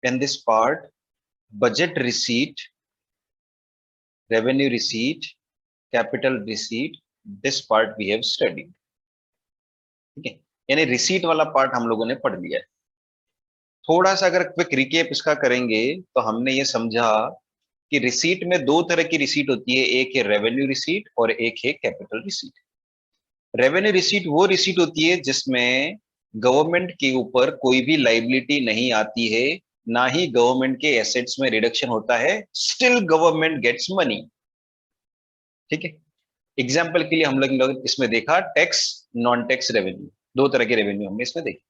in this part, budget receipt, revenue receipt, capital receipt, this part we have studied. ठीक है, यानी receipt वाला part हम लोगों ने पढ़ लिया है। थोड़ा सा अगर क्विक रिकेप इसका करेंगे तो हमने ये समझा कि रिसीट में दो तरह की रिसीट होती है, एक है रेवेन्यू रिसीट और एक है कैपिटल रिसीट। रेवेन्यू रिसीट वो रिसीट होती है जिसमें गवर्नमेंट के ऊपर कोई भी लाइबिलिटी नहीं आती है, ना ही गवर्नमेंट के एसेट्स में रिडक्शन होता है, स्टिल गवर्नमेंट गेट्स मनी। ठीक है, एग्जाम्पल के लिए हम लोग इसमें देखा टैक्स, नॉन टैक्स रेवेन्यू, दो तरह के रेवेन्यू हमने इसमें देखे।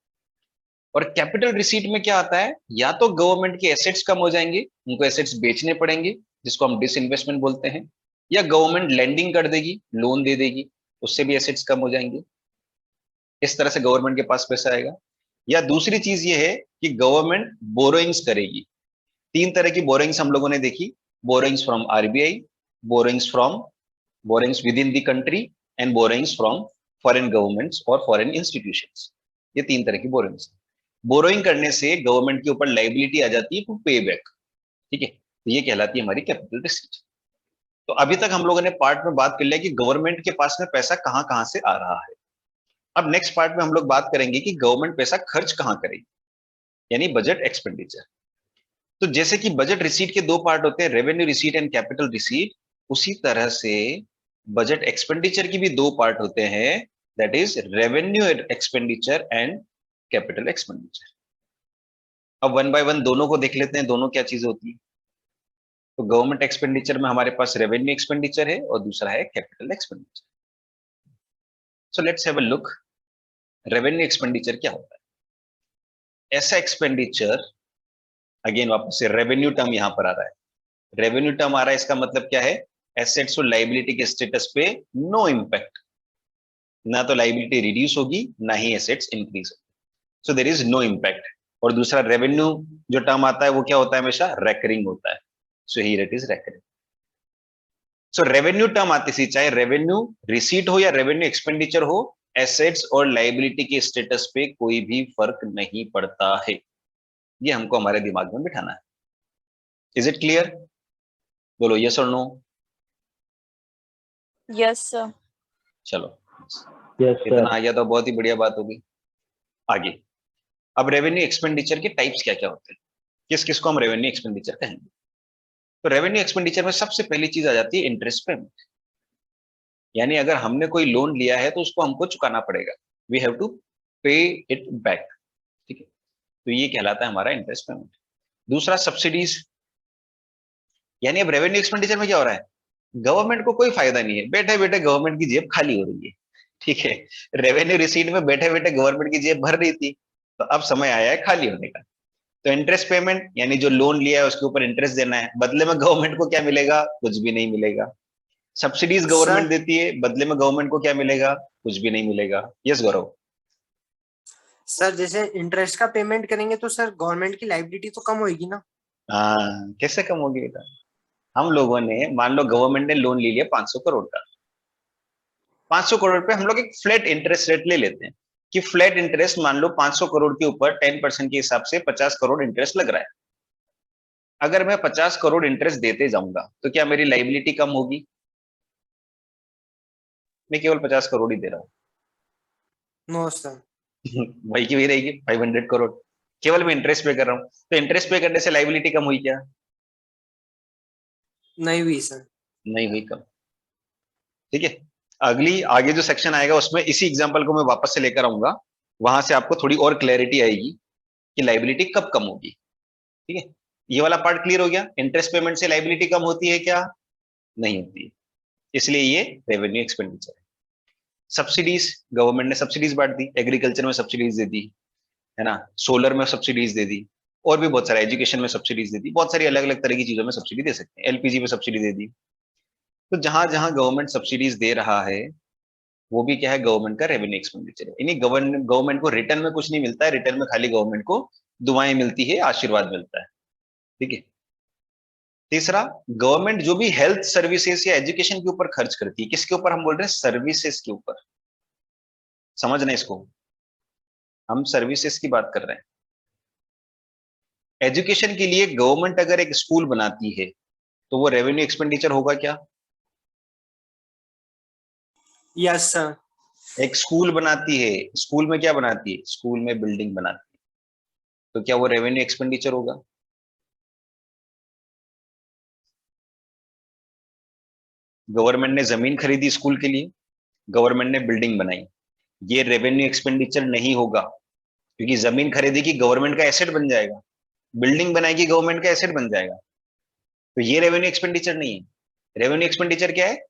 और कैपिटल रिसीट में क्या आता है, या तो गवर्नमेंट के एसेट्स कम हो जाएंगे, उनको एसेट्स बेचने पड़ेंगे जिसको हम डिसइन्वेस्टमेंट बोलते हैं, या गवर्नमेंट लेंडिंग कर देगी, लोन दे देगी, उससे भी एसेट्स कम हो जाएंगे, इस तरह से गवर्नमेंट के पास पैसा आएगा। या दूसरी चीज ये है कि गवर्नमेंट बोरोइंग्स करेगी। तीन तरह की बोरोइंग्स हम लोगों ने देखी, borrowings from RBI, borrowings with in the country and borrowings from foreign governments और फॉरेन इंस्टीट्यूशंस। ये तीन तरह की बोरोइंग्स। बोरोइंग करने से गवर्नमेंट के ऊपर लाइबिलिटी आ जाती है टू पे बैक। ठीक है, तो ये कहलाती है हमारी कैपिटल रिसीट। तो अभी तक हम लोगों ने पार्ट में बात कर लिया कि गवर्नमेंट के पास में पैसा कहां कहां से आ रहा है। अब नेक्स्ट पार्ट में हम लोग बात करेंगे कि गवर्नमेंट पैसा खर्च कहां करेगी, यानी बजट एक्सपेंडिचर। तो जैसे कि बजट रिसीट के दो पार्ट होते हैं, revenue receipt and capital receipt, उसी तरह से बजट एक्सपेंडिचर की भी दो पार्ट होते हैं, that is revenue expenditure and capital expenditure. अब वन बाय वन दोनों को देख लेते हैं, दोनों क्या चीज होती है। तो गवर्नमेंट एक्सपेंडिचर में हमारे पास रेवेन्यू एक्सपेंडिचर है और दूसरा है capital expenditure. So let's have a look, revenue expenditure क्या होता है। ऐसा एक्सपेंडिचर, अगेन वापस से रेवेन्यू टर्म यहां पर आ रहा है, रेवेन्यू टर्म आ रहा है, इसका मतलब क्या है, एसेट्स और लाइबिलिटी के स्टेटस पे नो इंपैक्ट, ना तो लाइबिलिटी रिड्यूस होगी ना ही एसेट्स इंक्रीज होगी, so there is no impact. और दूसरा रेवेन्यू जो टर्म आता है वो क्या होता है, हमेशा रेकरिंग होता है, so here it is recurring. So revenue term आती सी, चाहे रेवेन्यू रिसीट हो या रेवेन्यू एक्सपेंडिचर हो, एसेट्स और लाइबिलिटी के स्टेटस पे कोई भी फर्क नहीं पड़ता है। ये हमको हमारे दिमाग में बिठाना है। Is it clear? बोलो यस और नो। Yes sir. चलो, यस इतना सर। आ गया तो बहुत ही बढ़िया बात होगी। आगे, अब रेवेन्यू एक्सपेंडिचर के टाइप्स क्या क्या होते हैं, किस किस को हम रेवेन्यू एक्सपेंडिचर कहेंगे। तो रेवेन्यू एक्सपेंडिचर में सबसे पहली चीज आ जाती है इंटरेस्ट पेमेंट, यानी अगर हमने कोई लोन लिया है तो उसको हमको चुकाना पड़ेगा, वी हैव टू पे इट बैक। ठीक है, तो ये कहलाता है हमारा इंटरेस्ट पेमेंट। दूसरा सब्सिडीज, यानी अब रेवेन्यू एक्सपेंडिचर में क्या हो रहा है, गवर्नमेंट को कोई फायदा नहीं है, बैठे बैठे गवर्नमेंट की जेब खाली हो रही है। ठीक है, रेवेन्यू रिसीट में बैठे बैठे गवर्नमेंट की जेब भर रही थी, तो अब समय आया है खाली होने का। तो इंटरेस्ट पेमेंट, यानी जो लोन लिया है उसके ऊपर इंटरेस्ट देना है, बदले में गवर्नमेंट को क्या मिलेगा, कुछ भी नहीं मिलेगा। सब्सिडीज गवर्नमेंट देती है, बदले में गवर्नमेंट को क्या मिलेगा, कुछ भी नहीं मिलेगा। यस गौरव। सर जैसे इंटरेस्ट का पेमेंट करेंगे तो सर गवर्नमेंट की लाइबिलिटी तो कम होगी ना। हाँ, कैसे कम होगी बेटा, हम लोगों ने मान लो गवर्नमेंट ने लोन ले लिया 500 करोड़ का, 500 करोड़ पे हम लोग एक फ्लैट इंटरेस्ट रेट ले लेते हैं कि फ्लैट इंटरेस्ट मान लो 500 करोड़ के ऊपर 10% के हिसाब से 50 करोड़ इंटरेस्ट लग रहा है। अगर मैं 50 करोड़ इंटरेस्ट देते जाऊंगा तो क्या मेरी लाइबिलिटी कम होगी? मैं केवल 50 करोड़ ही दे रहा हूँ। No sir. वही की वही रहेगी 500 करोड़, केवल मैं इंटरेस्ट पे कर रहा हूँ, तो इंटरेस्ट पे करने से लाइबिलिटी कम हुई क्या? नहीं हुई सर। नहीं हुई कम। ठीक है, अगली आगे जो सेक्शन आएगा उसमें इसी एग्जांपल को मैं वापस से लेकर आऊंगा, वहां से आपको थोड़ी और क्लैरिटी आएगी कि लाइबिलिटी कब कम होगी। ठीक है, ये वाला पार्ट क्लियर हो गया, इंटरेस्ट पेमेंट से लाइबिलिटी कम होती है क्या? नहीं होती है, इसलिए ये रेवेन्यू एक्सपेंडिचर है। सब्सिडीज, गवर्नमेंट ने सब्सिडीज बांट दी, एग्रीकल्चर में सब्सिडीज दे दी, है ना, सोलर में सब्सिडीज दे दी, और भी बहुत सारा, एजुकेशन में सब्सिडीज दे दी, बहुत सारी अलग अलग तरह की चीजों में सब्सिडी दे सकते हैं, एलपीजी में सब्सिडी दे दी। तो जहां जहां गवर्नमेंट सब्सिडीज दे रहा है वो भी क्या है, गवर्नमेंट का रेवेन्यू एक्सपेंडिचर है। यानी गवर्नमेंट को रिटर्न में कुछ नहीं मिलता है, रिटर्न में खाली गवर्नमेंट को दुआएं मिलती है, आशीर्वाद मिलता है। ठीक है, तीसरा, गवर्नमेंट जो भी हेल्थ सर्विसेज या एजुकेशन के ऊपर खर्च करती है, किसके ऊपर हम बोल रहे हैं, सर्विसेज के ऊपर। समझना इसको, हम सर्विसेज की बात कर रहे हैं। एजुकेशन के लिए गवर्नमेंट अगर एक स्कूल बनाती है तो वो रेवेन्यू एक्सपेंडिचर होगा क्या? Yes sir. एक स्कूल बनाती है, स्कूल में क्या बनाती है? स्कूल में बिल्डिंग बनाती है, तो क्या वो रेवेन्यू एक्सपेंडिचर होगा? गवर्नमेंट ने जमीन खरीदी स्कूल के लिए, गवर्नमेंट ने बिल्डिंग बनाई, ये रेवेन्यू एक्सपेंडिचर नहीं होगा, क्योंकि जमीन खरीदेगी गवर्नमेंट का एसेट बन जाएगा, बिल्डिंग बनाएगी गवर्नमेंट का एसेट बन जाएगा, तो ये रेवेन्यू एक्सपेंडिचर नहीं है। रेवेन्यू एक्सपेंडिचर क्या है?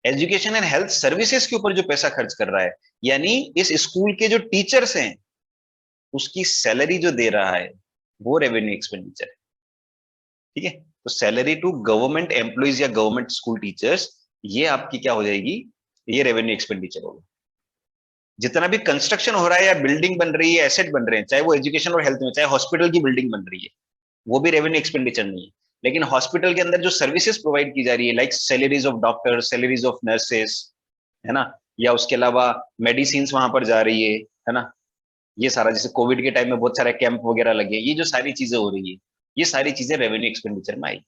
एजुकेशन एंड हेल्थ सर्विसेज के ऊपर जो पैसा खर्च कर रहा है, यानी इस स्कूल के जो टीचर्स हैं उसकी सैलरी जो दे रहा है, वो रेवेन्यू एक्सपेंडिचर है। ठीक है, तो सैलरी टू गवर्नमेंट एम्प्लॉइज या गवर्नमेंट स्कूल टीचर्स, ये आपकी क्या हो जाएगी? ये रेवेन्यू एक्सपेंडिचर होगा। जितना भी कंस्ट्रक्शन हो रहा है या बिल्डिंग बन रही है, एसेट बन रहे हैं, चाहे वो एजुकेशन और हेल्थ में, चाहे हॉस्पिटल की बिल्डिंग बन रही है, वो भी रेवेन्यू एक्सपेंडिचर नहीं है। लेकिन हॉस्पिटल के अंदर जो सर्विसेज प्रोवाइड की जा रही है, like salaries of doctor, salaries of nurses, है ना, या उसके अलावा मेडिसिन वहां पर जा रही है ना, ये सारा, जैसे कोविड के टाइम में बहुत सारे कैंप वगैरह लगे, ये जो सारी चीजें हो रही है, ये सारी चीजें रेवेन्यू एक्सपेंडिचर में आएगी।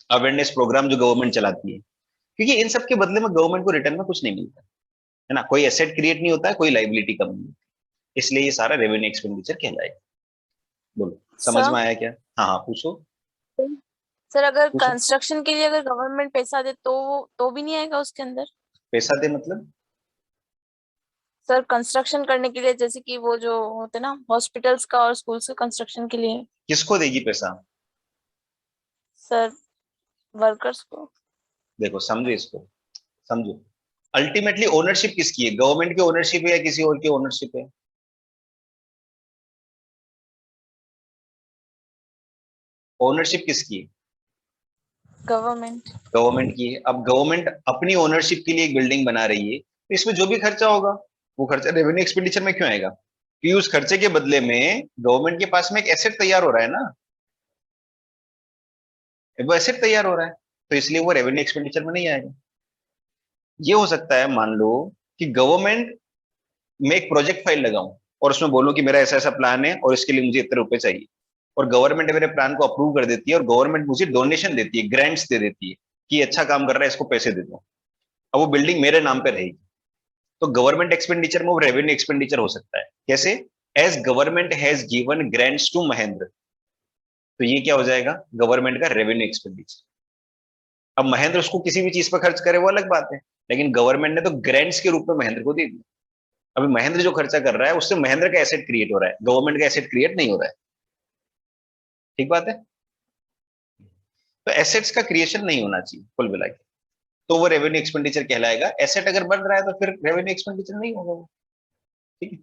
अवेयरनेस प्रोग्राम जो गवर्नमेंट चलाती है, क्योंकि इन सब के बदले में गवर्नमेंट को रिटर्न में कुछ नहीं मिलता है ना, कोई एसेट क्रिएट नहीं होता है, कोई लाइबिलिटी कम नहीं होती, इसलिए ये सारा रेवेन्यू एक्सपेंडिचर कहलाएगा। बोलो, समझ सर में आया क्या? हाँ हाँ, पूछो सर अगर पूछो। कंस्ट्रक्शन के लिए अगर गवर्नमेंट पैसा दे तो भी नहीं आएगा उसके अंदर? पैसा दे मतलब? सर कंस्ट्रक्शन करने के लिए, जैसे कि वो जो होते ना हॉस्पिटल्स का और स्कूल्स का कंस्ट्रक्शन के लिए। किसको देगी पैसा? सर वर्कर्स को। देखो समझो इसको, समझो, अल्टीमेटली ओनरशिप किसकी है? गवर्नमेंट की ओनरशिप है या किसी और की ओनरशिप है? ओनरशिप किसकी है? गवर्नमेंट। गवर्नमेंट की है। अब गवर्नमेंट अपनी ओनरशिप के लिए एक बिल्डिंग बना रही है, तो इसमें जो भी खर्चा होगा, वो खर्चा रेवेन्यू एक्सपेंडिचर में क्यों आएगा? क्योंकि उस खर्चे के बदले में गवर्नमेंट के पास में एक एसेट तैयार हो रहा है ना, वो एसेट तैयार हो रहा है, तो इसलिए वो रेवेन्यू एक्सपेंडिचर में नहीं आएगा। ये हो सकता है, मान लो कि गवर्नमेंट में एक प्रोजेक्ट फाइल लगाऊं और उसमें बोलूं कि मेरा ऐसा ऐसा प्लान है और इसके लिए मुझे इतने रुपए चाहिए, और गवर्नमेंट मेरे प्लान को अप्रूव कर देती है और गवर्नमेंट मुझे डोनेशन देती है, ग्रांट्स दे देती है कि अच्छा काम कर रहा है, इसको पैसे दे दो, अब वो बिल्डिंग मेरे नाम पे रहेगी, तो गवर्नमेंट एक्सपेंडिचर में वो रेवेन्यू एक्सपेंडिचर हो सकता है। कैसे? As government has given grants to Mahendra, तो ये क्या हो जाएगा? गवर्नमेंट का रेवेन्यू एक्सपेंडिचर। अब महेंद्र उसको किसी भी चीज पर खर्च करे वो अलग बात है, लेकिन गवर्नमेंट ने तो ग्रांट्स के रूप में महेंद्र को दे दिया। अभी महेंद्र जो खर्चा कर रहा है उससे महेंद्र का एसेट क्रिएट हो रहा है, गवर्नमेंट का एसेट क्रिएट नहीं हो रहा है। ठीक बात है? तो एसेट्स का क्रिएशन नहीं होना चाहिए कुल मिला के, तो वो रेवेन्यू एक्सपेंडिचर कहलाएगा। एसेट अगर बन रहा है तो फिर रेवेन्यू एक्सपेंडिचर नहीं होगा वो। ठीक है,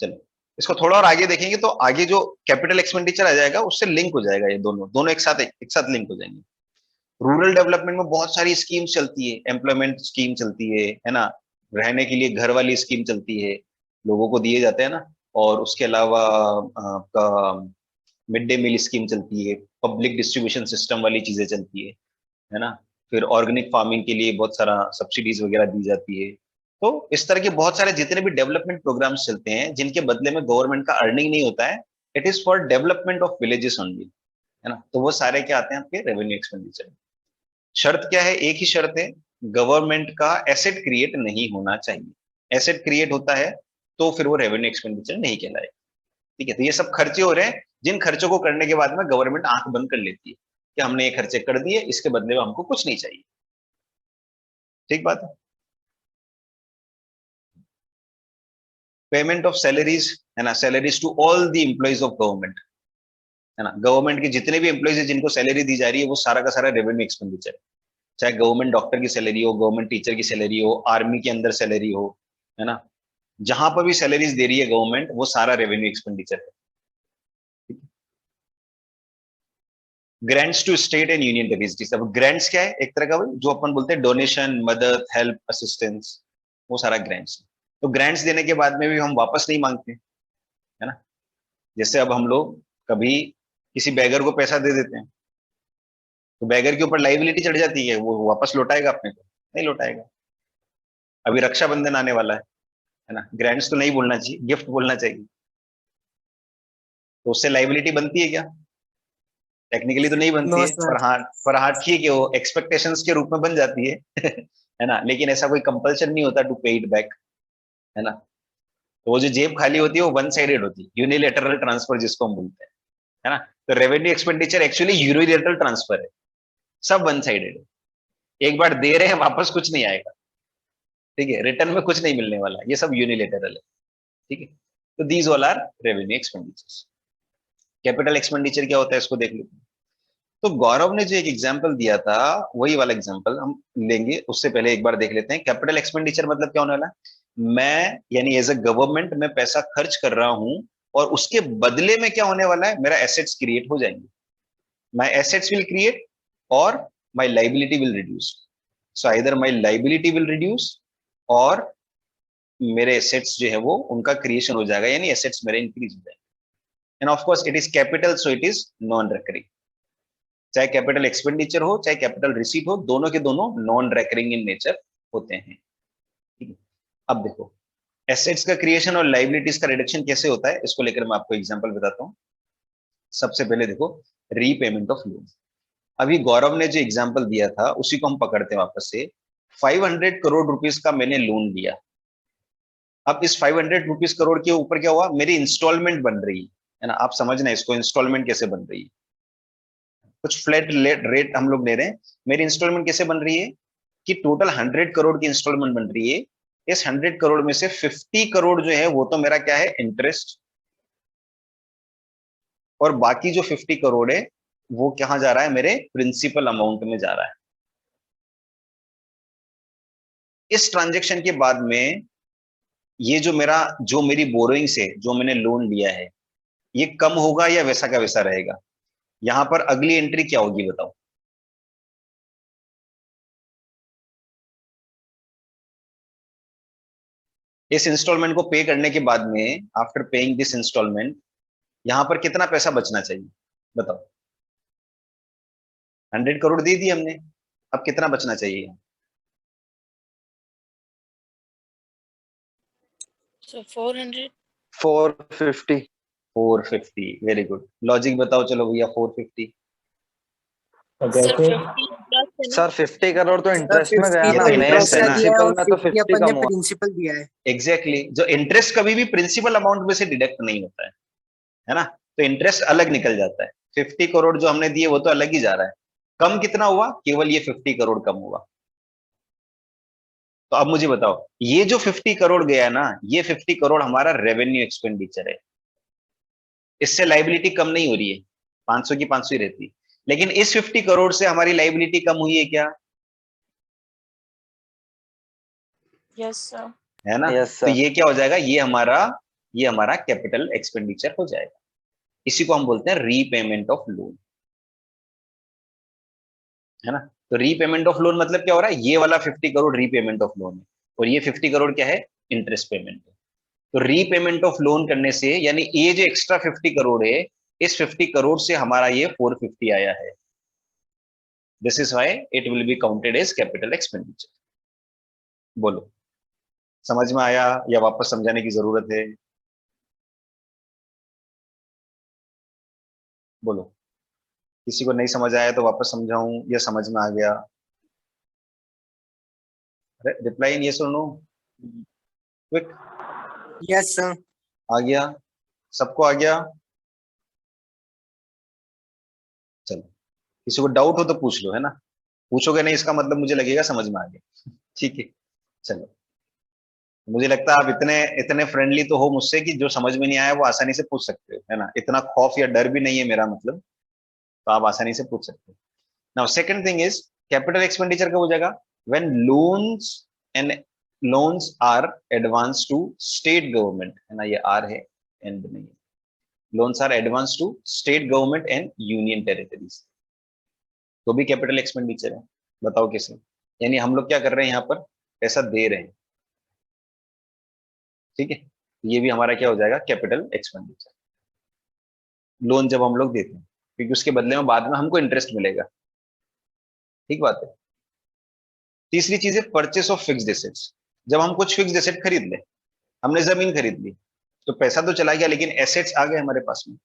चलो इसको थोड़ा और आगे देखेंगे, तो आगे जो कैपिटल एक्सपेंडिचर आ जाएगा उससे लिंक हो जाएगा, ये दोनों दोनों एक साथ लिंक हो जाएंगे। रूरल डेवलपमेंट में बहुत सारी स्कीम चलती है, एम्प्लॉयमेंट स्कीम चलती है ना, रहने के लिए घर वाली स्कीम चलती है, लोगों को दिए जाते हैं ना, और उसके अलावा आपका मिड डे मील स्कीम चलती है, पब्लिक डिस्ट्रीब्यूशन सिस्टम वाली चीजें चलती है ना, फिर ऑर्गेनिक फार्मिंग के लिए बहुत सारा सब्सिडीज वगैरह दी जाती है। तो इस तरह के बहुत सारे जितने भी डेवलपमेंट प्रोग्राम्स चलते हैं जिनके बदले में गवर्नमेंट का अर्निंग नहीं होता है, it is for development of villages only, है ना, तो वो सारे क्या आते हैं आपके रेवेन्यू एक्सपेंडिचर। शर्त क्या है? एक ही शर्त है, गवर्नमेंट का एसेट क्रिएट नहीं होना चाहिए। एसेट क्रिएट होता है तो फिर वो रेवेन्यू एक्सपेंडिचर नहीं कहलाएगा। ठीक है, तो ये सब खर्चे हो रहे हैं जिन खर्चों को करने के बाद में गवर्नमेंट आंख बंद कर लेती है कि हमने ये खर्चे कर दिए, इसके बदले में हमको कुछ नहीं चाहिए। ठीक बात है? पेमेंट ऑफ सैलरीज, है ना, salaries to all the employees of government, है ना, गवर्नमेंट के जितने भी एम्प्लॉइज है जिनको सैलरी दी जा रही है वो सारा का सारा रेवेन्यू एक्सपेंडिचर है। चाहे गवर्नमेंट डॉक्टर की सैलरी हो, गवर्नमेंट टीचर की सैलरी हो, आर्मी के अंदर सैलरी हो, है ना, जहां पर भी सैलरीज दे रही है गवर्नमेंट वो सारा रेवेन्यू एक्सपेंडिचर है। Grants to state and union territories, अब ग्रांट्स क्या है? एक तरह का भाई जो अपन बोलते हैं डोनेशन, मदद, हेल्प, असिस्टेंस, वो सारा ग्रांट्स। तो ग्रांट्स देने के बाद में भी हम वापस नहीं मांगते, है ना, जैसे अब हम लोग कभी किसी बैगर को पैसा दे देते हैं तो बैगर के ऊपर लाइबिलिटी चढ़ जाती है, वो वापस लौटाएगा अपने को? नहीं लौटाएगा। अभी रक्षाबंधन आने वाला है ना, ग्रांट्स तो नहीं बोलना चाहिए, गिफ्ट बोलना चाहिए। तो उससे लाइबिलिटी बनती है क्या? टेक्निकली तो नहीं बनती नो है, सर। पर हाँ ठीक है, वो एक्सपेक्टेशंस के रूप में बन जाती है है ना, लेकिन ऐसा कोई कंपल्शन नहीं होता टू पे इट बैक, है ना। तो वो जो जेब खाली होती है वो वन साइडेड होती है, यूनिलेटरल ट्रांसफर जिसको हम बोलते हैं, है ना। तो revenue expenditure actually unilateral transfer है, सब वन साइडेड है, एक बार दे रहे हैं वापस कुछ नहीं आएगा, ठीक है, रिटर्न में कुछ नहीं मिलने वाला, ये सब यूनिलेटरल है, ठीक है। तो these all are revenue expenditures. Capital expenditure क्या होता है इसको देख लेते हैं। तो गौरव ने जो एक एग्जांपल दिया था वही वाला एग्जांपल हम लेंगे, उससे पहले एक बार देख लेते हैं कैपिटल एक्सपेंडिचर मतलब क्या होने वाला है। मैं यानी एज अ गवर्नमेंट मैं पैसा खर्च कर रहा हूं और उसके बदले में क्या होने वाला है, मेरा एसेट्स क्रिएट हो जाएंगे, माय एसेट्स विल क्रिएट और my liability will reduce. So either my liability will reduce और मेरे एसेट्स जो है वो उनका क्रिएशन हो जाएगा, यानी एसेट्स मेरे इंक्रीज हो जाएंगे। End of course it is capital, so it is non recurring. चाहे कैपिटल एक्सपेंडिचर हो चाहे कैपिटल रिसीट हो, दोनों के दोनों नॉन रेकरिंग इन नेचर होते हैं, ठीक है। अब देखो एसेट्स का क्रिएशन और लाइबिलिटीज का रिडक्शन कैसे होता है, इसको लेकर मैं आपको एग्जांपल बताता हूं। सबसे पहले देखो रीपेमेंट ऑफ लोन। अभी गौरव ने जो एग्जांपल दिया था उसी को हम पकड़ते हैं वापस से। 500 करोड़ रुपीस का मैंने लोन लिया। अब इस 500 रुपीस करोड़ के ऊपर क्या हुआ, मेरी इंस्टॉलमेंट बन रही है ना। आप समझना इसको, इंस्टॉलमेंट कैसे बन रही है, कुछ फ्लैट रेट हम लोग ले रहे हैं। मेरी इंस्टॉलमेंट कैसे बन रही है कि टोटल 100 करोड़ की इंस्टॉलमेंट बन रही है। इस 100 करोड़ में से 50 करोड़ जो है वो तो मेरा क्या है, इंटरेस्ट, और बाकी जो 50 करोड़ है वो कहां जा रहा है, मेरे प्रिंसिपल अमाउंट में जा रहा है। इस ट्रांजेक्शन के बाद में ये जो मेरी बोरोइंग से जो मैंने लोन लिया है ये कम होगा या वैसा का वैसा रहेगा। यहां पर अगली एंट्री क्या होगी बताओ। इस इंस्टॉलमेंट को पे करने के बाद में, आफ्टर पेइंग दिस इंस्टॉलमेंट, यहां पर कितना पैसा बचना चाहिए बताओ। 100 करोड़ दे दिए हमने, अब कितना बचना चाहिए। So 400. 450। 450, वेरी गुड, लॉजिक बताओ चलो भैया। 450 Sir, जैसे 50 plus है ना? सर 50 करोड़ तो सर इंटरेस्ट में गया 50 ना, तो तो मेन interest इंटरेस्ट है का ना। दिया है प्रिंसिपल और में तो 50 50 अपन ने कम हुआ। प्रिंसिपल दिया है। एग्जैक्टली exactly, जो इंटरेस्ट कभी भी प्रिंसिपल अमाउंट में से डिडक्ट नहीं होता है ना। तो इंटरेस्ट अलग निकल जाता है। 50 करोड़ जो हमने दिए वो तो अलग ही जा रहा है। कम कितना हुआ, केवल ये 50 करोड़ कम हुआ। तो अब मुझे बताओ, ये जो 50 करोड़ गया ना, ये 50 करोड़ हमारा रेवेन्यू एक्सपेंडिचर है, इससे लाइबिलिटी कम नहीं हो रही है, 500 की 500 ही रहती है। लेकिन इस 50 करोड़ से हमारी लाइबिलिटी कम हुई है क्या, Yes, sir. है ना। यस तो सर। ये क्या हो जाएगा, ये हमारा कैपिटल एक्सपेंडिचर हो जाएगा। इसी को हम बोलते हैं रीपेमेंट ऑफ लोन, है ना। तो रीपेमेंट ऑफ लोन मतलब क्या हो रहा है, ये वाला 50 करोड़ रीपेमेंट ऑफ लोन है और ये 50 करोड़ क्या है, इंटरेस्ट पेमेंट है। तो रीपेमेंट ऑफ लोन करने से, यानी ये जो एक्स्ट्रा 50 करोड़ है, इस 50 करोड़ से हमारा ये 450 आया है। This is why it will be counted as capital expenditure. बोलो समझ में आया या वापस समझाने की जरूरत है, बोलो। किसी को नहीं समझ आया तो वापस समझाऊं या समझ में आ गया। रिप्लाई इन यस और नो, क्विक। Yes sir. आ गया, सबको आ गया। चलो, किसी को डाउट हो तो पूछ लो, है ना। पूछोगे नहीं इसका मतलब मुझे लगेगा समझ में आ गया ठीक है। चलो, मुझे लगता है आप इतने इतने फ्रेंडली तो हो मुझसे कि जो समझ में नहीं आया वो आसानी से पूछ सकते हो, है ना। इतना खौफ या डर भी नहीं है मेरा मतलब, तो आप आसानी से पूछ सकते हो। Now second thing is, capital expenditure कब हो जाएगा, when loans are advance to state government, है ना, ये आर है एंड नहीं है। Loans are advance to state government and union territories, तो भी कैपिटल एक्सपेंडिचर है। बताओ कैसे, यानी हम लोग क्या कर रहे हैं, यहाँ पर पैसा दे रहे हैं, ठीक है। ये भी हमारा क्या हो जाएगा, कैपिटल एक्सपेंडिचर। लोन जब हम लोग देते हैं, क्योंकि उसके बदले में बाद में हमको इंटरेस्ट मिलेगा, ठीक बात है। तीसरी चीज है परचेस ऑफ फिक्स्ड एसेट्स। जब हम कुछ फिक्स्ड एसेट खरीद ले, हमने जमीन खरीद ली तो पैसा तो चला गया लेकिन एसेट्स आ गए हमारे पास में,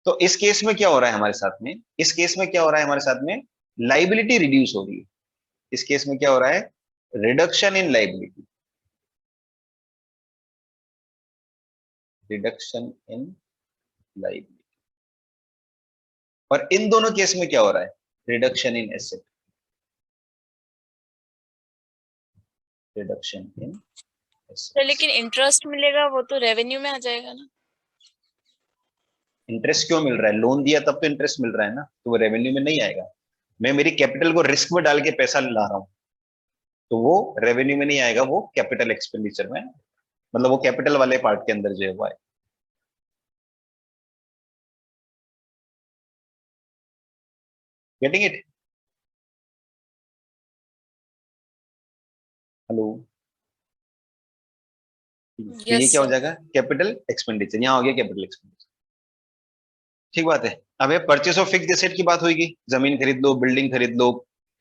तो इस केस में क्या हो रहा है हमारे साथ में, इस केस में क्या हो रहा है हमारे साथ में, लाइबिलिटी रिड्यूस हो रही है। इस केस में क्या हो रहा है, reduction in liability, reduction in liability. और इन दोनों केस में क्या हो रहा है, reduction in asset, reduction in तो लेकिन इंटरेस्ट मिलेगा वो तो रेवेन्यू में आ जाएगा ना। इंटरेस्ट क्यों मिल रहा है, लोन दिया तब तो इंटरेस्ट मिल रहा है ना, तो वो रेवेन्यू में नहीं आएगा। मैं मेरी कैपिटल को रिस्क में डाल के पैसा ला रहा हूं, तो वो रेवेन्यू में नहीं आएगा, वो कैपिटल एक्सपेंडिचर में, मतलब वो कैपिटल वाले पार्ट के अंदर जो है वो आए। Getting it? हेलो? तो ये यस क्या हो सर। जाएगा, कैपिटल एक्सपेंडिचर, यहाँ हो गया कैपिटल एक्सपेंडिचर। ठीक बात है। अब ये परचेस ऑफ फिक्स्ड एसेट की बात होगी, जमीन खरीद लो, बिल्डिंग खरीद लो,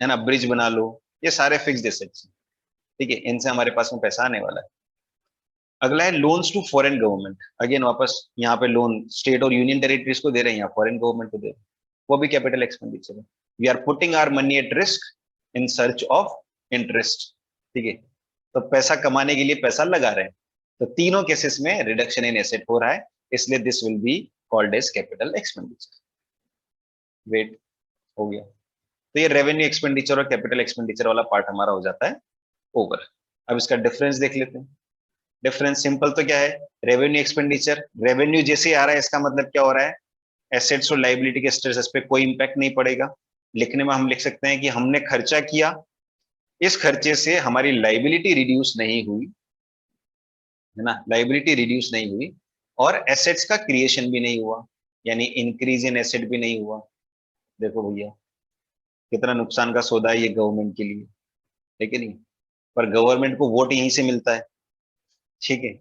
है ना, ब्रिज बना लो, ये सारे फिक्स्ड एसेट्स, ठीक है, इनसे हमारे पास में पैसा आने वाला है। अगला है loans to foreign government, again वापस यहाँ पे लोन स्टेट और यूनियन टेरिटरीज को दे रहे हैं, यहाँ फॉरेन गवर्नमेंट को दे रहे हैं, वो भी कैपिटल एक्सपेंडिचर है। We are putting our money at risk in search of interest, ठीक है, तो पैसा कमाने के लिए पैसा लगा रहे हैं। तो तीनों केसेस में रिडक्शन इन एसेट हो रहा है, इसलिए this will be called as capital expenditure. Wait, हो गया। तो ये रेवेन्यू एक्सपेंडिचर और कैपिटल एक्सपेंडिचर वाला पार्ट हमारा हो जाता है ओवर। अब इसका डिफरेंस देख लेते हैं। डिफरेंस सिंपल तो क्या है, रेवेन्यू एक्सपेंडिचर, रेवेन्यू जैसे आ रहा है इसका मतलब क्या हो रहा है, एसेट्स और लाइबिलिटी के स्टेटस पे कोई इंपैक्ट नहीं पड़ेगा। लिखने में हम लिख सकते हैं कि हमने खर्चा किया, इस खर्चे से हमारी लाइबिलिटी रिड्यूस नहीं हुई, है ना, लाइबिलिटी रिड्यूस नहीं हुई, और एसेट्स का क्रिएशन भी नहीं हुआ, यानी इंक्रीज इन एसेट भी नहीं हुआ। देखो भैया कितना नुकसान का सौदा है ये गवर्नमेंट के लिए, है कि नहीं? पर गवर्नमेंट को वोट यहीं से मिलता है, ठीक है,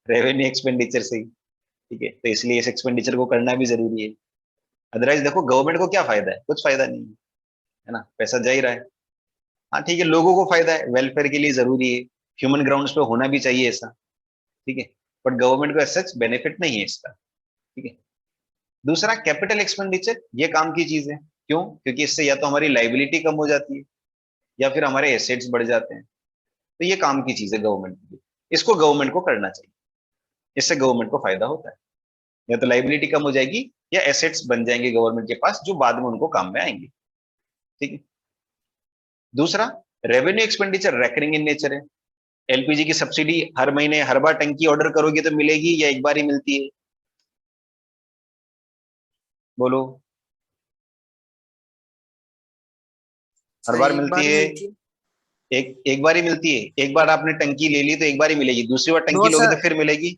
रेवेन्यू एक्सपेंडिचर से ही, ठीक है, तो इसलिए इस एक्सपेंडिचर को करना भी जरूरी है। अदरवाइज देखो गवर्नमेंट को क्या फायदा है, कुछ फायदा नहीं है ना, पैसा जा ही रहा है। हाँ ठीक है, लोगों को फायदा है, वेलफेयर के लिए जरूरी है, ह्यूमन ग्राउंड्स पे होना भी चाहिए ऐसा, ठीक है, बट गवर्नमेंट को सच बेनिफिट नहीं है इसका, ठीक है। दूसरा कैपिटल एक्सपेंडिचर, ये काम की चीज है, क्यों? क्योंकि इससे या तो हमारी लाइबिलिटी कम हो जाती है या फिर हमारे एसेट्स बढ़ जाते हैं, तो ये काम की चीज है गवर्नमेंट की, इसको गवर्नमेंट को करना चाहिए, इससे गवर्नमेंट को फायदा होता है, या तो लाइबिलिटी कम हो जाएगी या एसेट्स बन जाएंगे गवर्नमेंट के पास जो बाद में उनको काम में आएंगे, ठीक है। दूसरा, revenue expenditure recurring in nature है। एलपीजी की सब्सिडी हर महीने हर बार टंकी ऑर्डर करोगे तो मिलेगी या एक बार ही मिलती है, बोलो? हर सर बार एक मिलती बार ही है? मिलती है। एक एक बार ही मिलती है, एक बार आपने टंकी ले ली तो एक बार ही मिलेगी, दूसरी बार नो टंकी लोगे सर, तो फिर मिलेगी?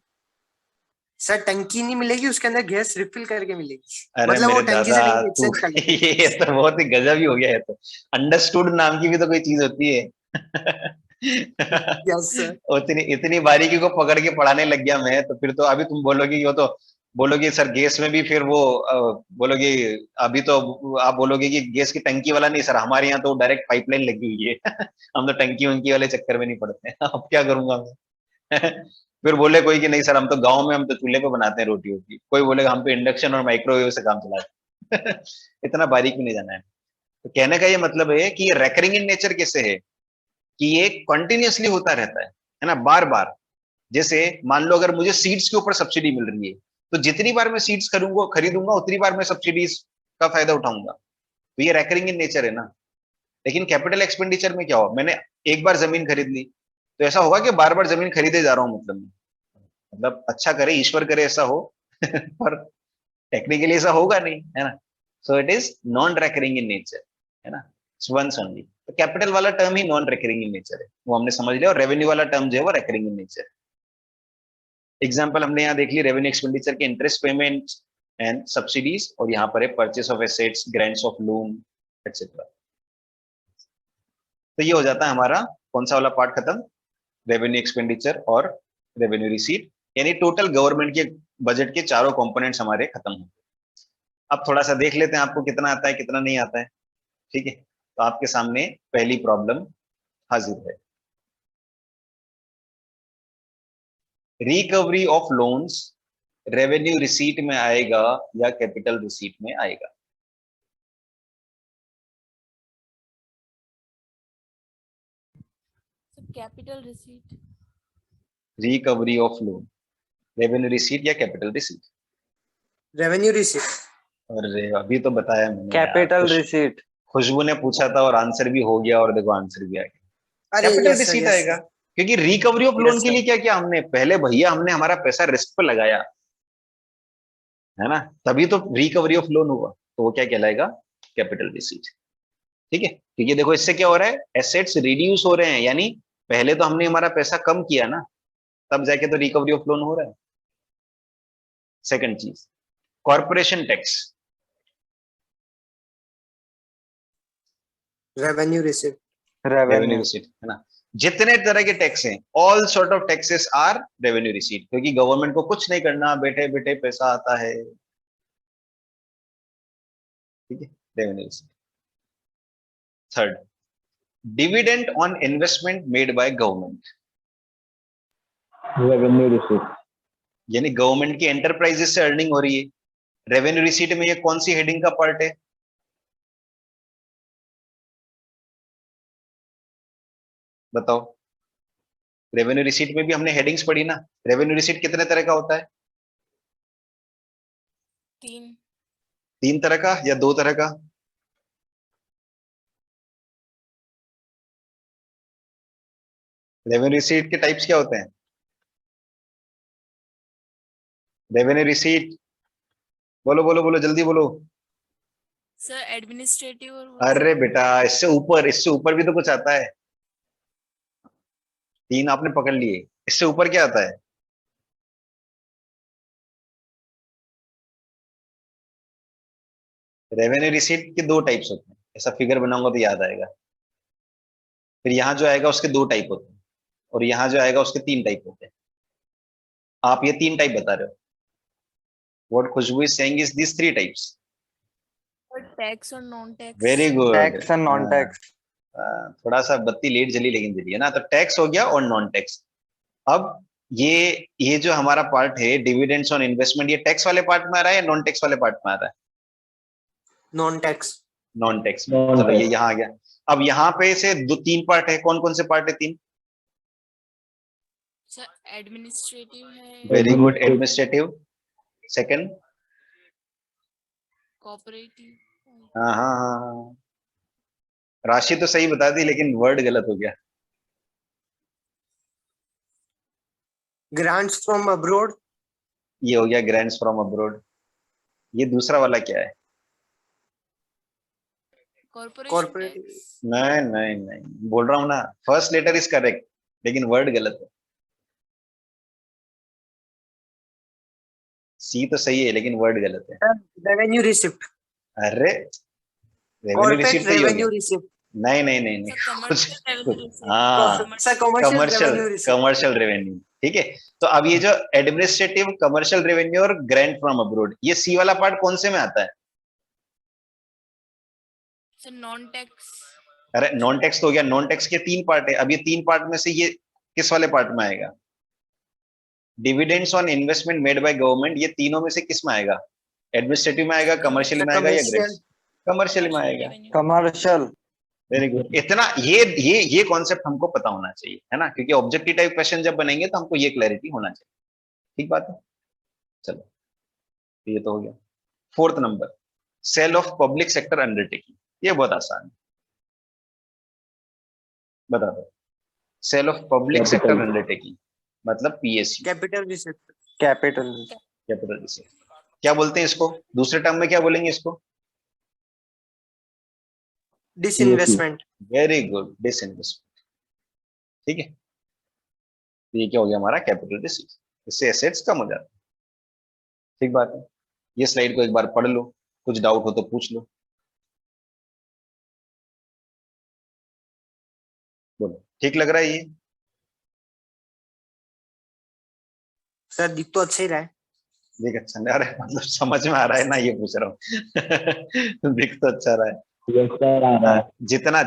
सर टंकी नहीं मिलेगी, उसके अंदर गैस रिफिल करके मिलेगी, अरे मतलब वो मेरे टंकी दादा, से लेके तू एक्सचेंज कर लेते हैं। ये तो बहुत ही गजब ही हो गया है, तो अंडरस्टूड नाम की भी तो कोई चीज होती है। Yes sir. इतनी इतनी बारीकी को पकड़ के पढ़ाने लग गया मैं, तो फिर तो अभी तुम बोलोगे कि वो तो बोलोगे सर गैस में भी, फिर वो बोलोगे, अभी तो आप बोलोगे कि गैस की टंकी वाला नहीं सर, हमारे यहाँ तो डायरेक्ट पाइपलाइन लगी हुई है। हम तो टंकी वंकी वाले चक्कर में नहीं पड़ते हैं। अब क्या करूंगा मैं? फिर बोले कोई कि नहीं सर हम तो गांव में हम तो चूल्हे पे बनाते हैं रोटी वोटी, कोई बोलेगा हम तो इंडक्शन और माइक्रोवेव से काम चलाते हैं। इतना बारीक भी नहीं जाना है। तो कहने का ये मतलब है कि ये रेकरिंग इन नेचर कैसे है, कि ये कंटिन्यूअसली होता रहता है ना, बार बार। जैसे मान लो अगर मुझे सीड्स के ऊपर सब्सिडी मिल रही है, तो जितनी बार मैं सीड्स खरीदूंगा उतनी बार मैं सब्सिडीज का फायदा उठाऊंगा, तो ये रेकरिंग इन नेचर है ना। लेकिन कैपिटल एक्सपेंडिचर में क्या हो, मैंने एक बार जमीन खरीद ली, तो ऐसा होगा कि बार बार जमीन खरीदे जा रहा हूं, मतलब अच्छा करे ईश्वर करे ऐसा हो। पर टेक्निकली ऐसा होगा नहीं, है ना। So it is non recurring in nature, है ना, वंस ओनली। तो कैपिटल वाला term he non recurring in nature है, वो हमने समझ लिया, और रेवेन्यू वाला टर्म जो है वो रेकरिंग इन नेचर है। एग्जाम्पल हमने यहाँ देख ली, रेवेन्यू एक्सपेंडिचर के इंटरेस्ट पेमेंट एंड सब्सिडीज, और यहाँ पर है purchase of assets, grants of loan etcetera. तो ये हो जाता है हमारा कौन सा वाला पार्ट खत्म, रेवेन्यू एक्सपेंडिचर और रेवेन्यू रिसीट, यानी टोटल गवर्नमेंट के बजट के चारों कंपोनेंट्स हमारे खत्म हो गए। अब थोड़ा सा देख लेते हैं आपको कितना आता है कितना नहीं आता है, ठीक है। तो आपके सामने पहली प्रॉब्लम हाजिर है, recovery of loans revenue receipt में आएगा या कैपिटल रिसीट में आएगा? Capital receipt. Recovery of loan, revenue receipt या कैपिटल रिसीट? Revenue receipt. अरे अभी तो बताया मैंने यार, कैपिटल रिसीट। खुशबू ने पूछा था और आंसर भी हो गया, और देखो आंसर भी आ गया। अरे capital yes, sir, receipt yes, आएगा, sir. क्योंकि रिकवरी ऑफ लोन Yes, के sir. लिए क्या किया हमने पहले, भैया हमने हमारा पैसा रिस्क पे लगाया है ना, तभी तो रिकवरी ऑफ लोन हुआ, तो वो क्या कहलाएगा? Capital receipt. ठीक है, क्योंकि देखो इससे क्या हो रहा है, एसेट्स रिड्यूस हो रहे हैं, यानी पहले तो हमने हमारा पैसा कम किया ना, तब जाके तो रिकवरी ऑफ लोन हो रहा है। सेकंड चीज, corporation tax, revenue receipt. Revenue revenue. Receipt है ना। जितने तरह के टैक्स हैं, all sort of taxes are revenue receipt, क्योंकि गवर्नमेंट को कुछ नहीं करना, बैठे बैठे पैसा आता है। ठीक है, revenue receipt. Third, dividend on investment made by government, revenue receipt. यानी गवर्नमेंट की एंटरप्राइजेस से अर्निंग हो रही है। रेवेन्यू रिसीट में ये कौन सी हेडिंग का पार्ट है? बताओ। रेवेन्यू रिसीट में भी हमने हेडिंग्स पढ़ी ना। रेवेन्यू रिसीट कितने तरह का होता है? 3। 3 तरह का या 2 तरह का? रेवेन्यू रिसीट के टाइप्स क्या होते हैं? रेवेन्यू रिसीट, बोलो बोलो बोलो, जल्दी बोलो। सर एडमिनिस्ट्रेटिव और अरे बेटा, इससे ऊपर भी तो कुछ आता है। 3 आपने पकड़ लिए, इससे ऊपर क्या आता है? रेवेन्यू रिसीट के 2 टाइप्स होते हैं, ऐसा फिगर बनाऊंगा तो याद आएगा। फिर यहां जो आएगा उसके 2 टाइप होते हैं, और यहां जो आएगा उसके 3 टाइप होते हैं। आप ये 3 टाइप बता रहे हो। What Khushboo is saying is this 3 types. Tax और non tax. Very good. Tax and non tax. थोड़ा सा बत्ती लेट जली लेकिन जली है ना। तो टैक्स हो गया और नॉन टैक्स। अब ये जो हमारा पार्ट है डिविडेंड्स ऑन इन्वेस्टमेंट, ये टैक्स वाले पार्ट में आ रहा है या नॉन टैक्स वाले पार्ट में आ रहा है? Non tax. नॉन टैक्स में। चलो ये यहाँ आ गया। अब यहाँ पे से 3 पार्ट है, कौन कौन से पार्ट है 3? सर एडमिनिस्ट्रेटिव है, very good, administrative. Second, cooperative. हाँ हाँ हाँ हाँ, राशि तो सही बता दी लेकिन वर्ड गलत हो गया। Grants from abroad. ये हो गया ग्रांट्स फ्रॉम अब्रोड। ये दूसरा वाला क्या है? Corporation corporate. टैक्स। नहीं नहीं नहीं, बोल रहा हूँ ना, फर्स्ट लेटर इज करेक्ट लेकिन वर्ड गलत है। सी तो सही है लेकिन वर्ड गलत है। Revenue receipt. अरे रेवेन्यू कॉर्पोरेट रिसीट तो ही हो रेवेन्यू गया। रिसिप्ट। नहीं नहीं नहीं नहीं, सर कुछ कमर्शियल कुछ रेवेन्यू रिसीट। हाँ, sir commercial commercial revenue receipt. Commercial revenue. ठीक है, तो अब ये जो एडमिनिस्ट्रेटिव, कमर्शियल रेवेन्यू और ग्रांट फ्रॉम अब्रोड, ये सी वाला पार्ट कौन से में आता है? Sir non tax. अरे नॉन टैक्स तो हो गया। नॉन टैक्स के 3 पार्ट है। अब ये 3 पार्ट में से ये किस वाले पार्ट में आएगा? Dividends on investment made by government, ये तीनों में से किस में आएगा? एडमिनिस्ट्रेटिव में आएगा, कमर्शियल में आएगा या ग्रांट? कमर्शियल में आएगा। कमर्शियल। Very good. इतना ये कॉन्सेप्ट हमको पता होना चाहिए, है ना, क्योंकि ऑब्जेक्टिव टाइप क्वेश्चन जब बनेंगे तो हमको ये क्लैरिटी होना चाहिए। ठीक बात है। चलो, तो ये तो हो गया। 4th number, sale of public sector undertaking. ये बहुत आसान है, बता दो। Sale of public sector undertaking मतलब PSU, capital receipt. Capital. Capital receipt. क्या बोलते हैं इसको? दूसरे टर्म में क्या बोलेंगे इसको? डिसइन्वेस्टमेंट। Very good, disinvestment. ठीक है, तो ये क्या हो गया हमारा? Capital receipt. इससे एसेट्स कम हो जाते हैं। ठीक बात है। ये स्लाइड को एक बार पढ़ लो, कुछ डाउट हो तो पूछ लो। बोलो, ठीक लग रहा है ये? सर दिख तो अच्छा ही रहा है। देख अच्छा नहीं आ रहा है, मतलब समझ में आ रहा है ना, ये पूछ रहा हूँ। दिख तो अच्छा रहा है।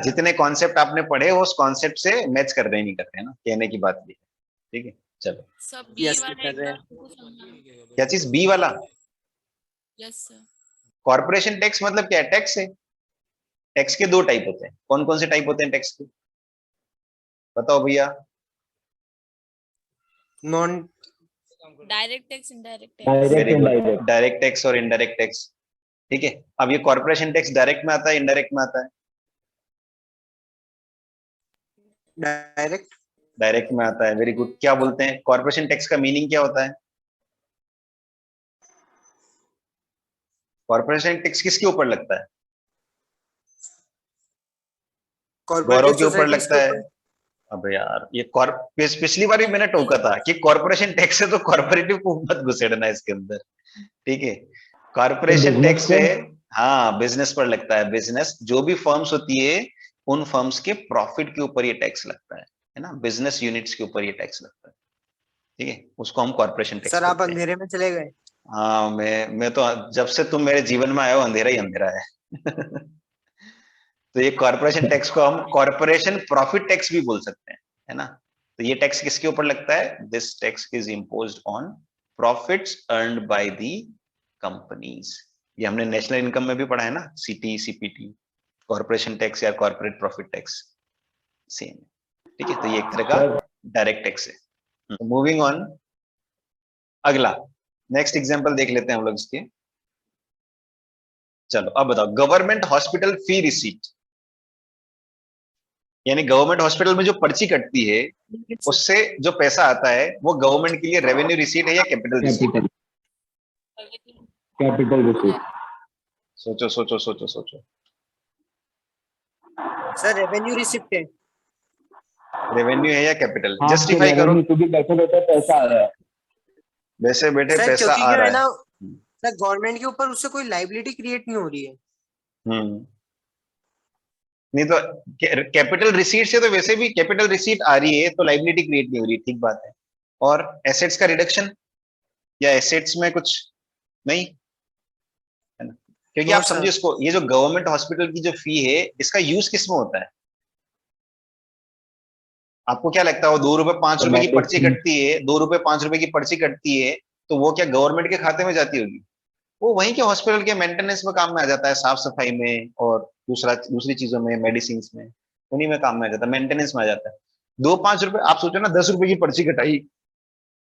जितने कॉन्सेप्ट आपने पढ़े वो उस कॉन्सेप्ट से मैच कर रहे नहीं कर रहे हैं ना, कहने की बात भी है। ठीक है, चलो सब Yes, sir, कर रहे हैं। क्या चीज बी वाला? Yes sir. कॉर्पोरेशन टैक्स मतलब क्या है? टैक्स है। टैक्स के दो टाइप होते हैं। कौन कौन से टाइप होते हैं टैक्स के? बताओ भैया। Non direct tax, indirect tax. Very good. Direct tax और इनडायरेक्ट टैक्स। ठीक है, अब ये कॉर्पोरेशन टैक्स डायरेक्ट में आता है, इनडायरेक्ट में आता है? डायरेक्ट। डायरेक्ट में आता है। Very good. क्या बोलते हैं कॉर्पोरेशन टैक्स का मीनिंग क्या होता है? कॉर्पोरेशन टैक्स किसके ऊपर लगता है? गौरव के ऊपर लगता है। अब यार ये पिछली बार भी मैंने टोका था कि कॉर्पोरेशन टैक्स है तो कॉर्पोरेटिव को मत घुसेड़ना इसके अंदर। ठीक है, कॉर्पोरेशन टैक्स है, हाँ बिजनेस पर लगता है। बिजनेस जो भी फर्म्स होती है उन फर्म्स के प्रॉफिट के ऊपर ये टैक्स लगता है ना, बिजनेस यूनिट्स के ऊपर ये टैक्स लगता है। ठीक है, उसको हम कॉर्पोरेशन टैक्स सर आप बोलते हैं। अंधेरे में चले गए। हाँ मैं तो जब से तुम मेरे जीवन में आए हो अंधेरा ही अंधेरा है। तो ये कॉर्पोरेशन टैक्स को हम कॉर्पोरेशन प्रॉफिट टैक्स भी बोल सकते हैं, है ना। तो ये टैक्स किसके ऊपर लगता है? This tax is imposed on profits earned by the companies. ये हमने नेशनल इनकम में भी पढ़ा है ना, सीटी सीपीटी, कॉर्पोरेशन टैक्स या कॉर्पोरेट प्रॉफिट टैक्स सेम। ठीक है, तो ये एक तरह का डायरेक्ट टैक्स है। मूविंग ऑन, अगला नेक्स्ट एग्जांपल देख लेते हैं हम लोग इसके। चलो अब बताओ, गवर्नमेंट हॉस्पिटल फी रिसीट, यानी गवर्नमेंट हॉस्पिटल में जो पर्ची कटती है उससे जो पैसा आता है वो गवर्नमेंट के लिए रेवेन्यू रिसीट है या कैपिटल रिसीट? Capital receipt. सोचो सोचो सोचो सोचो। सर रेवेन्यू रिसिप्ट है। रेवेन्यू है या कैपिटल? हाँ, जस्टिफाई करो। क्योंकि बैठे बैठे पैसा आ रहा है। वैसे बेटे सर पैसा क्योंकि आ क्या रहा है ना, है। सर गवर्नमेंट के ऊपर उससे कोई लाइबिलिटी क्रिएट नहीं हो रही है। नहीं तो कैपिटल रिसीट से तो वैसे भी कैपिटल रिसीट आ रही है तो लाइबिलिटी क्रिएट नहीं हो रही, ठीक बात है। और एसेट्स का रिडक्शन या एसेट्स में कुछ नहीं, है ना, क्योंकि नो आप समझिए सर। इसको, ये जो गवर्नमेंट हॉस्पिटल की जो फी है इसका यूज किस में होता है? आपको क्या लगता है वो 2 रुपए 5 रुपए की पर्ची कटती है, 2 रुपए 5 रुपए की पर्ची कटती है तो वो क्या गवर्नमेंट के खाते में जाती होगी? वो वहीं के हॉस्पिटल के मेंटेनेंस में काम में आ जाता है, साफ सफाई में और दूसरी चीजों में, मेडिसिन में, उन्हीं में काम में आ जाता है, मेंटेनेंस में आ जाता है। 2-5 रुपए, आप सोचो ना 10 रुपए की पर्ची कटाई,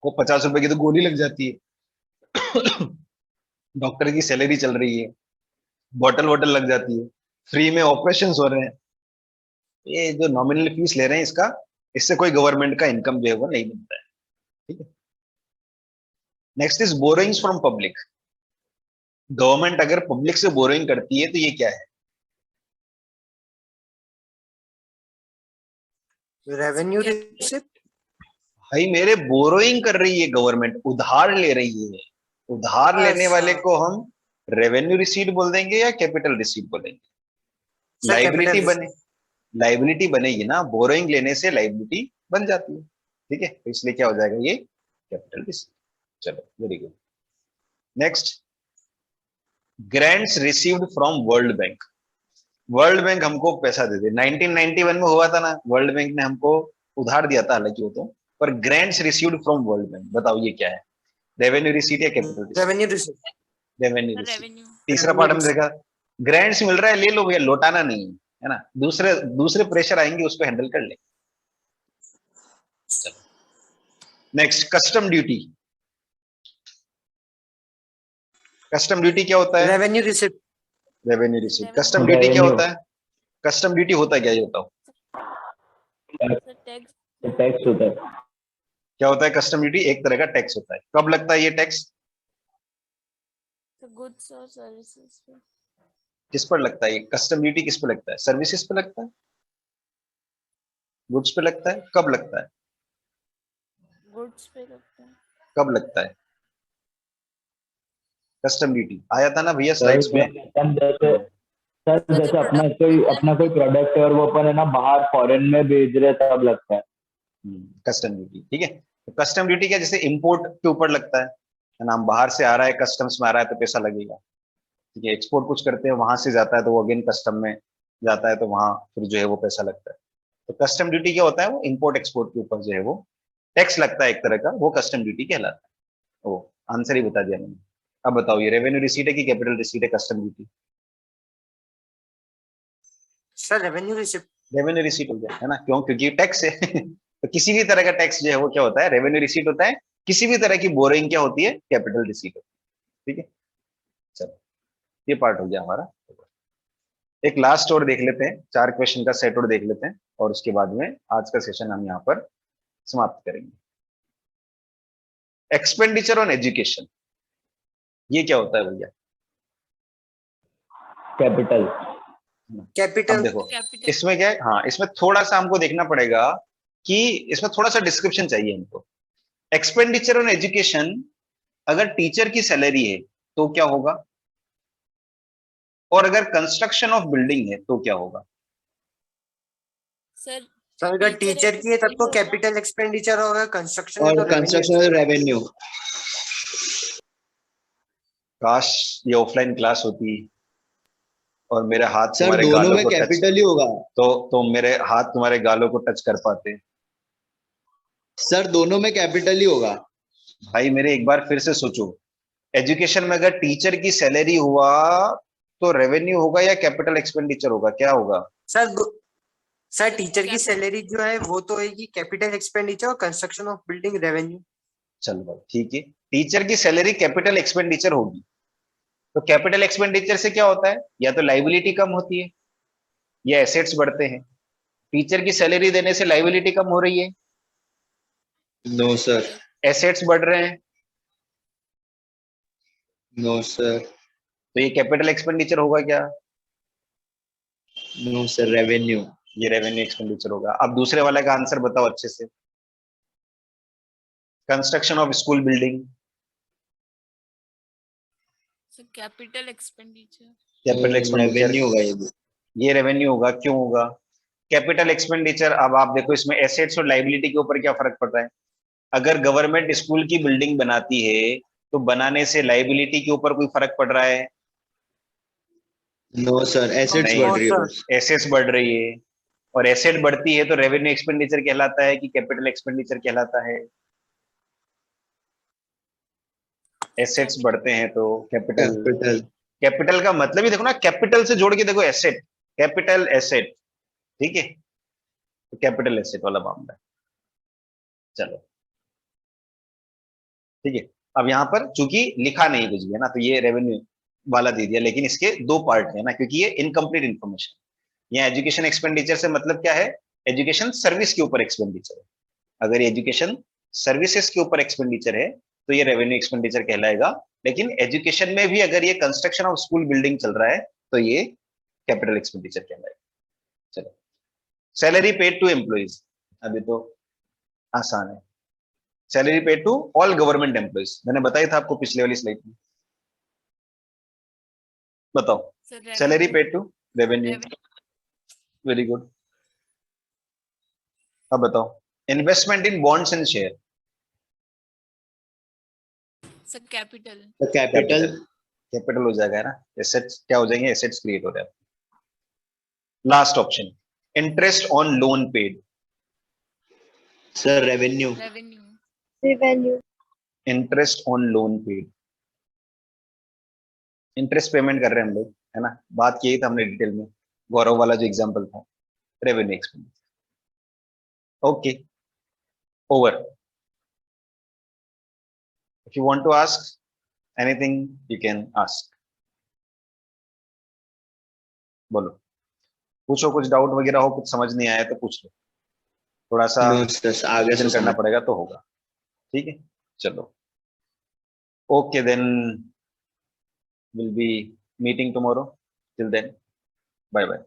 वो 50 रुपए की तो गोली लग जाती है। डॉक्टर की सैलरी चल रही है, बॉटल वॉटल लग जाती है, फ्री में ऑपरेशन हो रहे हैं, ये जो नॉमिनल फीस ले रहे हैं इसका, इससे कोई गवर्नमेंट का इनकम जो है वो नहीं मिलता है। ठीक है, next is borrowings from public. Government अगर पब्लिक से बोरोइंग करती है तो ये क्या है? Revenue receipt. भाई मेरे बोरोइंग कर रही है गवर्नमेंट, उधार ले रही है, उधार लेने अच्छा। वाले को हम रेवेन्यू रिसीट बोल देंगे या कैपिटल रिसीट बोलेंगे? सर लाइबिलिटी कैपिटल बने, लाइबिलिटी बनेगी ना, बोरोइंग लेने से लाइबिलिटी बन जाती है। ठीक है, तो इसलिए क्या हो जाएगा ये कैपिटल रिसीट। चलो very good. Next, grants received from world bank. World bank हमको पैसा दे दे, 1991 में हुआ था ना, वर्ल्ड बैंक ने हमको उधार दिया था, हालांकि वो तो, पर grants received from world bank, बताओ ये क्या है? रेवेन्यू रिसीट या capital receipt? Revenue receipt. Revenue receipt. Revenue. तीसरा पार्ट हमने देखा, ग्रांट्स मिल रहा है ले लो भैया, लौटाना नहीं है ना, दूसरे दूसरे प्रेशर आएंगे उसको हैंडल कर ले। Next, custom duty. Custom duty क्या होता है? Revenue receipt. Revenue receipt. Custom duty क्या होता है? कस्टम ड्यूटी होता है क्या, ये बताओ टैक्स। टैक्स होता है। क्या होता है? कस्टम ड्यूटी एक तरह का टैक्स होता है। कब लगता है ये टैक्स? गुड्स और सर्विसेज पे। किस पर लगता है ये कस्टम ड्यूटी? किस पे लगता है? सर्विसेज पे लगता है, गुड्स पे लगता है, कब लगता है? गुड्स पे लगता है। कब लगता है कस्टम ड्यूटी? आया था ना भैया सर स्लाइड्स में। जैसे अपना कोई प्रोडक्ट है और वो अपन है ना बाहर फॉरेन में भेज रहे तब लगता है कस्टम ड्यूटी। ठीक है, तो कस्टम ड्यूटी क्या, जैसे इंपोर्ट के ऊपर लगता है ना, हम बाहर से आ रहा है कस्टम्स में आ रहा है तो पैसा लगेगा। ठीक है, एक्सपोर्ट कुछ करते हैं वहां से जाता है तो वो अगेन कस्टम में जाता है तो वहां फिर जो है वो पैसा लगता है। तो कस्टम ड्यूटी क्या होता है? वो इंपोर्ट एक्सपोर्ट के ऊपर जो है वो टैक्स लगता है एक तरह का, वो कस्टम ड्यूटी कहलाता है। ओ, आंसर ही बता दिया मैंने। अब बताओ ये रेवेन्यू रिसीट है कि कैपिटल रिसीट है custom duty? Sir revenue receipt. Revenue receipt हो गया है ना, क्यों? क्योंकि टैक्स है तो किसी भी तरह का टैक्स जो है वो क्या होता है? रेवेन्यू रिसीट होता है। किसी भी तरह की बोरोइंग क्या होती है? कैपिटल रिसीट होती है। ठीक है, चलो ये पार्ट हो गया हमारा। एक लास्ट और देख लेते हैं, 4 क्वेश्चन का सेट और देख लेते हैं, और उसके बाद में आज का सेशन हम यहाँ पर समाप्त करेंगे। एक्सपेंडिचर ऑन एजुकेशन, ये क्या होता है भैया? कैपिटल। अब कैपिटल। देखो कैपिटल। इसमें क्या है, हाँ इसमें थोड़ा सा हमको देखना पड़ेगा कि इसमें थोड़ा सा डिस्क्रिप्शन चाहिए हमको। एक्सपेंडिचर ऑन एजुकेशन, अगर टीचर की सैलरी है तो क्या होगा, और अगर कंस्ट्रक्शन ऑफ बिल्डिंग है तो क्या होगा? सर सर अगर टीचर की है तब तो कैपिटल एक्सपेंडिचर होगा, कंस्ट्रक्शन है और तो कंस्ट्रक्शन रेवेन्यू। काश ये ऑफलाइन क्लास होती और मेरे हाथ सर तुम्हारे दोनों गालों में को टच, कैपिटल ही होगा। तो मेरे हाथ तुम्हारे गालों को टच कर पाते। सर दोनों में कैपिटल ही होगा। भाई मेरे एक बार फिर से सोचो, एजुकेशन में अगर टीचर की सैलरी हुआ तो रेवेन्यू होगा या कैपिटल एक्सपेंडिचर होगा, क्या होगा? सर सर टीचर की सैलरी जो है वो तो होगी कैपिटल एक्सपेंडिचर, और कंस्ट्रक्शन ऑफ बिल्डिंग रेवेन्यू। चलो भाई ठीक है, टीचर की सैलरी कैपिटल एक्सपेंडिचर होगी, तो कैपिटल एक्सपेंडिचर से क्या होता है? या तो लाइबिलिटी कम होती है या एसेट्स बढ़ते हैं। टीचर की सैलरी देने से लाइबिलिटी कम हो रही है, नो सर। एसेट्स बढ़ रहे हैं, नो सर। तो ये कैपिटल एक्सपेंडिचर होगा क्या? No sir, revenue. ये रेवेन्यू एक्सपेंडिचर होगा। अब दूसरे वाले का आंसर बताओ अच्छे से। Construction of school building, sir capital expenditure. Capital expenditure, revenue होगा ये भी। ये रेवेन्यू होगा। क्यों होगा? कैपिटल एक्सपेंडिचर, अब आप देखो इसमें एसेट्स और लाइबिलिटी के ऊपर क्या फर्क पड़ रहा है। अगर गवर्नमेंट स्कूल की बिल्डिंग बनाती है तो बनाने से लाइबिलिटी के ऊपर कोई फर्क पड़ रहा है? नो सर, एसेट्स नहीं, बढ़ रही है सर। बस। एसेट्स बढ़ रही है, और एसेट बढ़ती है तो रेवेन्यू एक्सपेंडिचर कहलाता है कि कैपिटल एक्सपेंडिचर कहलाता है? एसेट्स बढ़ते हैं तो कैपिटल। कैपिटल। कैपिटल का मतलब ही देखो ना, कैपिटल से जोड़ के देखो, एसेट, कैपिटल एसेट, ठीक है, तो कैपिटल एसेट वाला मामला है। चलो ठीक है, अब यहाँ पर चूंकि लिखा नहीं कुछ भी है ना, तो ये रेवेन्यू वाला दे दिया, लेकिन इसके 2 पार्ट है ना, क्योंकि ये इनकम्प्लीट इन्फॉर्मेशन। यहाँ एजुकेशन एक्सपेंडिचर से मतलब क्या है? एजुकेशन सर्विस के ऊपर एक्सपेंडिचर है। अगर ये एजुकेशन सर्विसेज के ऊपर एक्सपेंडिचर है तो ये रेवेन्यू एक्सपेंडिचर कहलाएगा। लेकिन एजुकेशन में भी अगर ये कंस्ट्रक्शन ऑफ स्कूल बिल्डिंग चल रहा है तो ये कैपिटल एक्सपेंडिचर कहलाएगा। चलो, सैलरी पेड टू एम्प्लॉइज, अभी तो आसान है। Salary paid to all government employees, मैंने बताया था आपको पिछले वाली स्लाइड में। बताओ, salary paid to revenue, very good. अब बताओ, investment in bonds and share, sir capital. Capital. Capital हो जाएगा है ना, एसेट्स क्या हो जाएंगे? एसेट्स क्रिएट हो रहे हैं। Last option, interest on loan paid, sir revenue. Revenue. revenue, interest on loan paid, interest payment कर रहे हैं हम लोग, है ना, बात की था हमने डिटेल में, गौरव वाला जो एग्जांपल था, revenue expenditure. Okay, over. If you want to ask anything you can ask, बोलो, पूछो, कुछ डाउट वगैरह हो, कुछ समझ नहीं आया तो पूछ लो, थोड़ा सा नो सर, आगे से करना समझ। पड़ेगा तो होगा। ठीक है, चलो, okay then, will be meeting tomorrow, till then bye bye.